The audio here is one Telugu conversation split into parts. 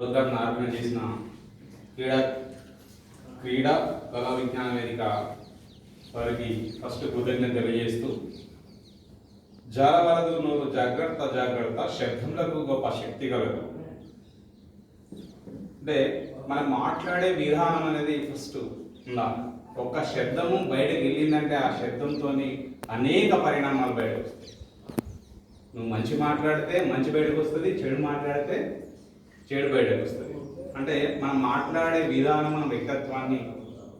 ప్రోగ్రామ్ను ఆర్గనైజ్ చేసిన క్రీడా క్రీడా కళా విజ్ఞాన వేదిక వారికి ఫస్ట్ కృతజ్ఞత తెలియజేస్తూ, జాలవలదు నోరు జాగ్రత్త జాగ్రత్త, శబ్దములకు గొప్ప శక్తి కలదు. అంటే మనం మాట్లాడే విధానం అనేది ఫస్ట్ ఉండాలి. ఒక్క శబ్దము బయటకు వెళ్ళిందంటే ఆ శబ్దంతో అనేక పరిణామాలు బయటకు వస్తాయి. నువ్వు మంచి మాట్లాడితే మంచి బయటకు వస్తుంది, చెడు మాట్లాడితే చెడు బయటకు వస్తుంది. అంటే మనం మాట్లాడే విధానం మన వ్యక్తిత్వాన్ని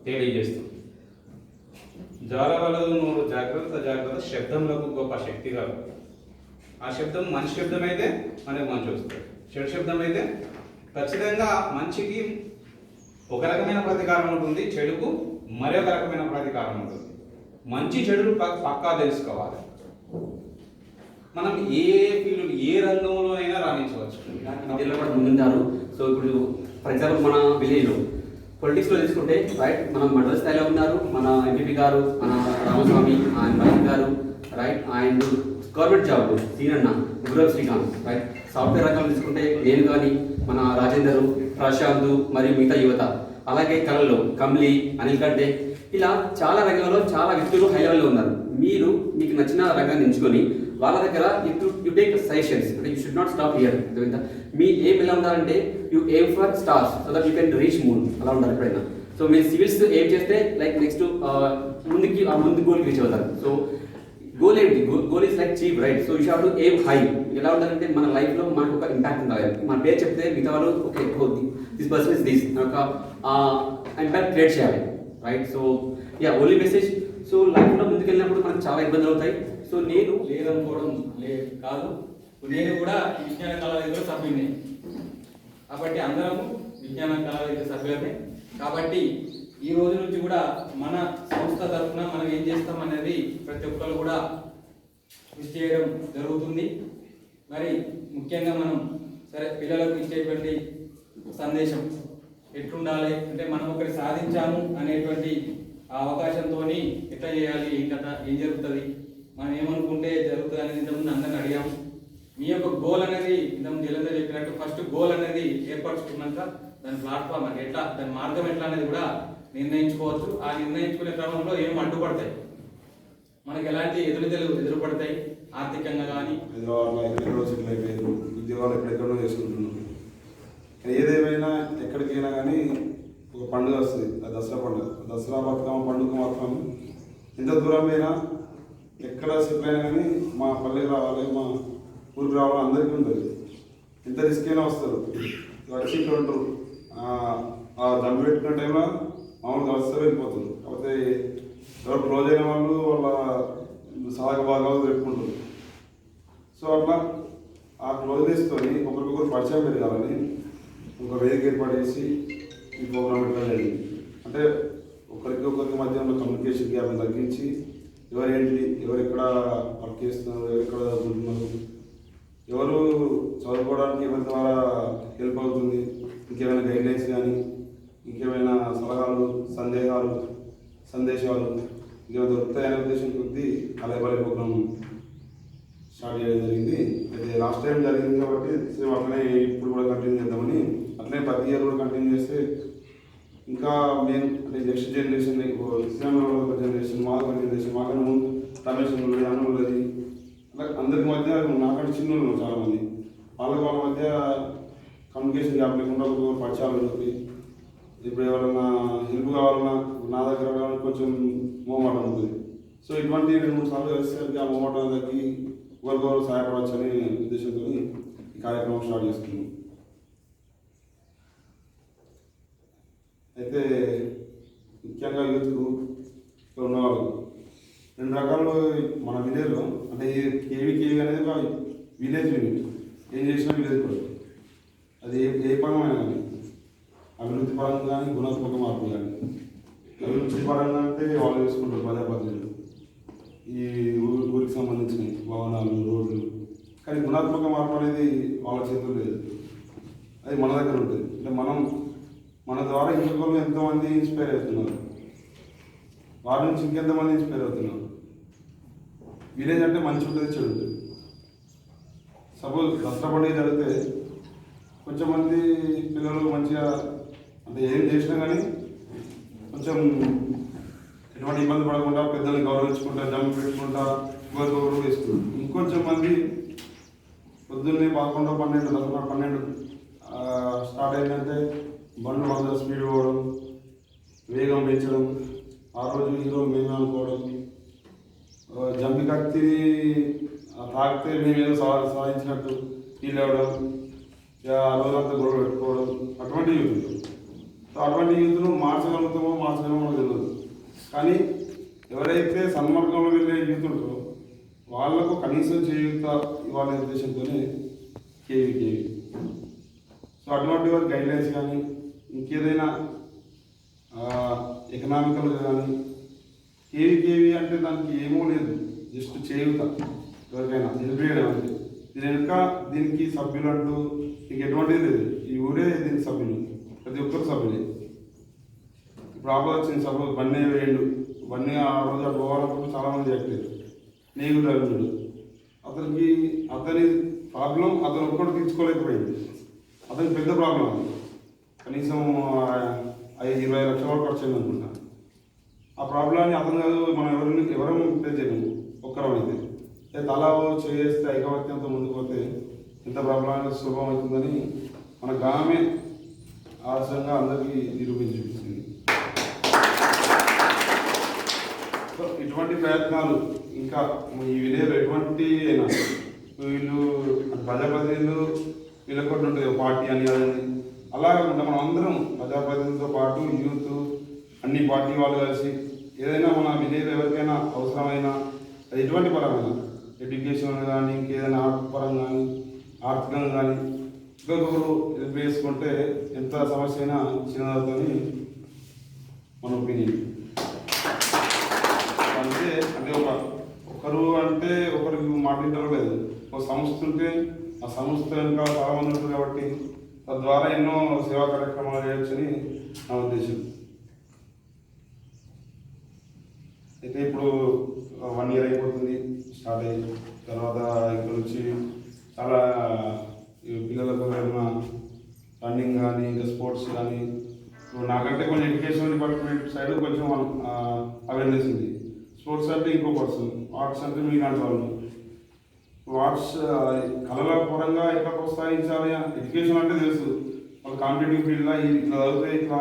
తెలియజేస్తుంది. జాలవలదు నోరు జాగ్రత్త జాగ్రత్త, శబ్దములకు గొప్ప శక్తి కలదు. ఆ శబ్దం మంచి శబ్దం అయితే మనకు మంచి వస్తుంది, చెడు శబ్దం అయితే ఖచ్చితంగా మంచికి ఒక రకమైన ప్రతీకారం ఉంటుంది, చెడుకు మరొక రకమైన ప్రతీకారం ఉంటుంది. మంచి చెడులు పక్కా తెలుసుకోవాలి. మనం ఏ ఫీల్డ్ ఏ రంగంలో అయినా రాణించవచ్చు. విద్యలో కూడా ముందున్నారు. సో ఇప్పుడు ఫర్ ఎగ్జాంపుల్ మన విలేజ్లో పొలిటిక్స్లో తీసుకుంటే రైట్, మనం మండల స్థాయిలో ఉన్నారు. మన ఎంపీపీ గారు, మన రామస్వామి, ఆయన మహిళ గారు రైట్, ఆయన గవర్నమెంట్ జాబ్ సీనన్న గురవ్ శ్రీకాంత్ రైట్. సాఫ్ట్వేర్ రంగంలో తీసుకుంటే నేను కానీ, మన రాజేందర్, ప్రశాంత్ మరియు మిగతా యువత. అలాగే కళల్లో కమ్లీ, అనిల్ కంటే, ఇలా చాలా రంగంలో చాలా వ్యక్తులు హై లెవెల్లో ఉన్నారు. మీరు మీకు నచ్చిన రంగాన్ని ఎంచుకొని వాళ్ళ దగ్గర యూ టేక్ సజెషన్స్. అంటే you should not stop here. మీ ఏం ఎలా ఉండాలంటే you aim for stars so that you can reach moon. అలా ఉండాలి ఎప్పుడైనా. సో మీరు సివిల్స్ ఏం చేస్తే లైక్ నెక్స్ట్ ముందుకి ఆ ముందు గోల్కి రీచ్ అవుతారు. సో గోల్ ఏంటి? Goal is like cheap right. So you have to aim high. ఎలా ఉండాలంటే మన లైఫ్లో మనకు ఒక ఇంపాక్ట్ ఉండాలి. మన పేరు చెప్తే మిగతా వాళ్ళు okay this person is this, ఒక ఇంపాక్ట్ క్రియేట్ చేయాలి right. So yeah only message. So లైఫ్లో ముందుకెళ్ళినప్పుడు మనకు చాలా ఇబ్బందులు అవుతాయి. సో నేను లేదనుకోవడం కాదు, నేను కూడా విజ్ఞాన కళావేదికలో సభ్యుడిని. కాబట్టి అందరము విజ్ఞాన కళావేదిక సభ్యులమే. కాబట్టి ఈ రోజు నుంచి కూడా మన సంస్థ తరఫున మనం ఏం చేస్తాం అనేది ప్రతి ఒక్కరు కూడా కృషి చేయడం జరుగుతుంది. మరి ముఖ్యంగా మనం సరే పిల్లలకు ఇచ్చేటువంటి సందేశం ఎట్లుండాలి అంటే, మనం ఒకటి సాధించాము అనేటువంటి ఆ అవకాశంతో ఎట్లా చేయాలి, ఏం కథ, ఏం జరుగుతుంది, మనం ఏమనుకుంటే జరుగుతుంది అనేది ఇంతకుముందు అందరిని అడిగాము. మీ యొక్క గోల్ అనేది ఇంతకుముందు జలంధర్ చెప్పినట్టు ఫస్ట్ గోల్ అనేది ఏర్పరచుకున్నాక దాని ప్లాట్ఫామ్ అది ఎట్లా, దాని మార్గం ఎట్లా అనేది కూడా నిర్ణయించుకోవచ్చు. ఆ నిర్ణయించుకునే క్రమంలో ఏం అడ్డుపడతాయి, మనకి ఎలాంటి ఎదురుపడతాయి ఆర్థికంగా కానీ. ఉద్యోగాలు ఎక్కడెక్కడో చేసుకుంటున్నాం. ఏదేమైనా ఎక్కడికైనా కానీ ఒక పండుగ వస్తుంది, ఆ దసరా పండుగ. దసరా బతుకమ్మ పండుగ మాత్రం ఎంత దూరమైనా ఎక్కడ సెటిల్ అయినా కానీ మా పల్లెకి రావాలి, మా ఊరికి రావాలి అందరికీ ఉంటుంది. ఎంత రిస్క్ అయినా వస్తారు, వచ్చి ఇక్కడ ఉంటారు. ఆ దండు పెట్టుకున్న టైంలో మామూలుగా వస్తారు, వెళ్ళిపోతారు. కాకపోతే ఎవరు క్లోజ్ అయిన వాళ్ళు వాళ్ళ సహాయక భాగాలు పెట్టుకుంటారు. సో అట్లా ఆ క్లోజ్నెస్తోని ఒకరికొకరు పరిచయం పెరగాలని ఒక వేదిక ఏర్పాటు చేసి ఈ ప్రోగ్రామ్ పెట్టడం జరిగింది. అంటే ఒకరికి మధ్య ఉన్న కమ్యూనికేషన్ గ్యాప్ని తగ్గించి ఎవరేంటి, ఎవరు ఎక్కడ వర్క్ చేస్తున్నారు, ఎవరు ఎక్కడ చదువుకుంటున్నారు, ఎవరు చదువుకోవడానికి ఎవరి ద్వారా హెల్ప్ అవుతుంది, ఇంకేమైనా గైడ్లైన్స్ కానీ, ఇంకేమైనా సలహాలు, సందేశాలు ఇంకేమైనా దొరుకుతాయనే ఉద్దేశం కొద్దీ కళాబలి ప్రోగ్రామ్ స్టార్ట్ చేయడం జరిగింది. అయితే లాస్ట్ టైం జరిగింది కాబట్టి సేమ్ అట్లనే ఇప్పుడు కూడా కంటిన్యూ చేద్దామని, అట్లనే ప్రతి ఇయర్ కూడా కంటిన్యూ చేస్తే ఇంకా మెయిన్ అంటే నెక్స్ట్ జనరేషన్, శ్రీరామ జనరేషన్, మా జనరేషన్, మాకన్నా ముందు రమేష్ ఉన్నది, అన్న ఉన్నది, అట్లా అందరికి మధ్య నాకంటే చిన్న ఉన్నారు చాలామంది. వాళ్ళ మధ్య కమ్యూనికేషన్ గ్యాప్ లేకుండా ఒక పరిచయాలు ఉంటుంది. ఇప్పుడు ఎవరైనా హెల్ప్ కావాలన్నా నా దగ్గర కొంచెం మోమాటం ఉంటుంది. సో ఇటువంటి 2-3 సార్లు కలిసేసరికి ఆ మోమాటం తగ్గి ఒకరికొకరు సహాయపడవచ్చు అనే ఉద్దేశంతో ఈ కార్యక్రమం స్టార్ట్ చేస్తున్నాం. అయితే ముఖ్యంగా యూత్కు ఉన్నవాళ్ళు 2 రకాలు మన విలేజ్లో. అంటే కేవీ అనేది ఒక విలేజ్ యూనిట్, ఏం చేసినా విలేజ్ పడుతుంది. అది ఏ పరమైన కానీ, అభివృద్ధి పరంగా కానీ, గుణాత్మక మార్పులు కానీ. అభివృద్ధి పరంగా అంటే వాళ్ళు చేసుకుంటారు ప్రజాప్రతినిధులు, ఈ ఊరికి సంబంధించిన భవనాలు, రోడ్లు. కానీ గుణాత్మక మార్పు అనేది వాళ్ళ చేతుల్లో లేదు, అది మన దగ్గర ఉంటుంది. అంటే మన ద్వారా ఇంకొకరు ఎంతోమంది ఇన్స్పైర్ అవుతున్నారు, వారి నుంచి ఇంకెంతమంది ఇన్స్పైర్ అవుతున్నారు. విలేజ్ అంటే మంచి ఉంటుంది, చెడు ఉంటుంది. సపోజ్ దసరా పండుగ జరిగితే కొంచెం మంది పిల్లలు మంచిగా అంటే ఏం చేసినా కానీ కొంచెం ఎటువంటి ఇబ్బంది పడకుండా పెద్దల్ని గౌరవించుకుంటా జంప్ పెట్టుకుంటా గౌరవం వేసుకుంటారు. ఇంకొంచెం మంది పొద్దున్నే 11, 12 స్టార్ట్ అయిందంటే బండ్లు మంద స్పీడ్ పోవడం, వేగం పెంచడం, ఆ రోజు హీరో మేమే అనుకోవడం, జంపి కత్తి తాకితే మేమేదో సాధించినట్టు ఫీల్ అవ్వడం, ఆ రోజంతా గొడవ పెట్టుకోవడం, అటువంటి యూత్. సో అటువంటి యూత్ను మార్చగలుగుతామో మార్చగలమో తెలియదు. కానీ ఎవరైతే సన్మార్గంలో వెళ్ళే యూత్ ఉంటారో వాళ్ళకు కనీసం చేయూత ఇవ్వాలనే ఉద్దేశంతోనే కేవీ. సో అటువంటి వారి గైడ్లైన్స్ కానీ ఇంకేదైనా ఎకనామికల్ కానీ కేవీ అంటే దానికి ఏమో లేదు, జస్ట్ చేయూత ఎవరికైనా హెల్ప్ చేయడం అంటే. దీని వెనుక దీనికి సభ్యులు అంటూ ఇంక ఎటువంటిది లేదు. ఈ ఊరే దీనికి సభ్యులు, ప్రతి ఒక్కరు సభ్యులే. ఇప్పుడు ఆపద వచ్చింది సభ బన్నీ వేయండు, బన్నీ ఆ రోజు అటు పోవాలన్నప్పుడు చాలామంది చెప్పలేదు. నీకు రవీంద్రుడు అతని ప్రాబ్లం అతను ఒక్కడు తీర్చుకోలేకపోయింది. అతనికి పెద్ద ప్రాబ్లం అది. కనీసం 20 లక్షల వరకు ఖర్చు అయింది అనుకుంటా. ఆ ప్రాబ్లాన్ని అతను కాదు మనం ఎవరు ఫేస్ చేయలేము ఒక్కరం అయితే. తలా చేస్తే ఐకమత్యంతో ముందుకు పోతే ఎంత ప్రాబ్లం సులభం అవుతుందని మన గ్రామమే ఆదర్శంగా అందరికీ నిరూపించి చూపిస్తుంది. సో ఇటువంటి ప్రయత్నాలు ఇంకా ఈ విలేజ్లో ఎటువంటి అయినా వీళ్ళు ప్రజాప్రతినిధులు వీళ్ళకి కూడా ఉంటుంది పార్టీ అని అదని అలా కాకుండా మనం అందరం ప్రజాప్రతినిధులతో పాటు యూత్ అన్ని పార్టీ వాళ్ళు కలిసి ఏదైనా మన విలేజ్లో ఎవరికైనా అవసరమైన అది ఎటువంటి పరమైన ఎడ్యుకేషన్ కానీ ఇంకేదైనా పరంగా కానీ ఆర్థికంగా కానీ ఇంకొకరు హెల్ప్ చేసుకుంటే ఎంత సమస్య అయినా చిన్నదవుతుందని మన ఒపీనియన్. అంటే ఒకరు అంటే ఒకరికి మాట్లాడటం లేదు. ఒక సంస్థ ఉంటే ఆ సంస్థ వెనుక చాలా మంది ఉంటుంది కాబట్టి తద్వారా ఎన్నో సేవా కార్యక్రమాలు చేయొచ్చని నా ఉద్దేశం. అయితే ఇప్పుడు 1 year అయిపోతుంది స్టార్ట్ అయ్యి. తర్వాత ఇక్కడ నుంచి చాలా పిల్లలకు ఏమైనా రన్నింగ్ కానీ ఇంకా స్పోర్ట్స్ కానీ నాకంటే కొంచెం ఎడ్యుకేషన్ డిపార్ట్మెంట్ సైడ్ కొంచెం అవేర్నెస్ ఉంది. స్పోర్ట్స్ అంటే ఇంకో పర్సన్, ఆర్ట్స్ అంటే మీలాంటి వాళ్ళు. ఆర్ట్స్ కళల పరంగా ఎట్లా ప్రోత్సహించాలి, ఎడ్యుకేషన్ అంటే తెలుసు వాళ్ళు కాంపిటేటివ్ ఫీల్డ్లో ఇట్లా చదివితే ఇట్లా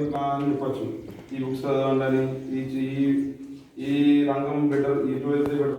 ఇట్లా అని చెప్పచ్చు. ఈ బుక్స్ చదవండి అని, ఈ రంగం బెటర్, ఇటు వెళ్తే బెటర్.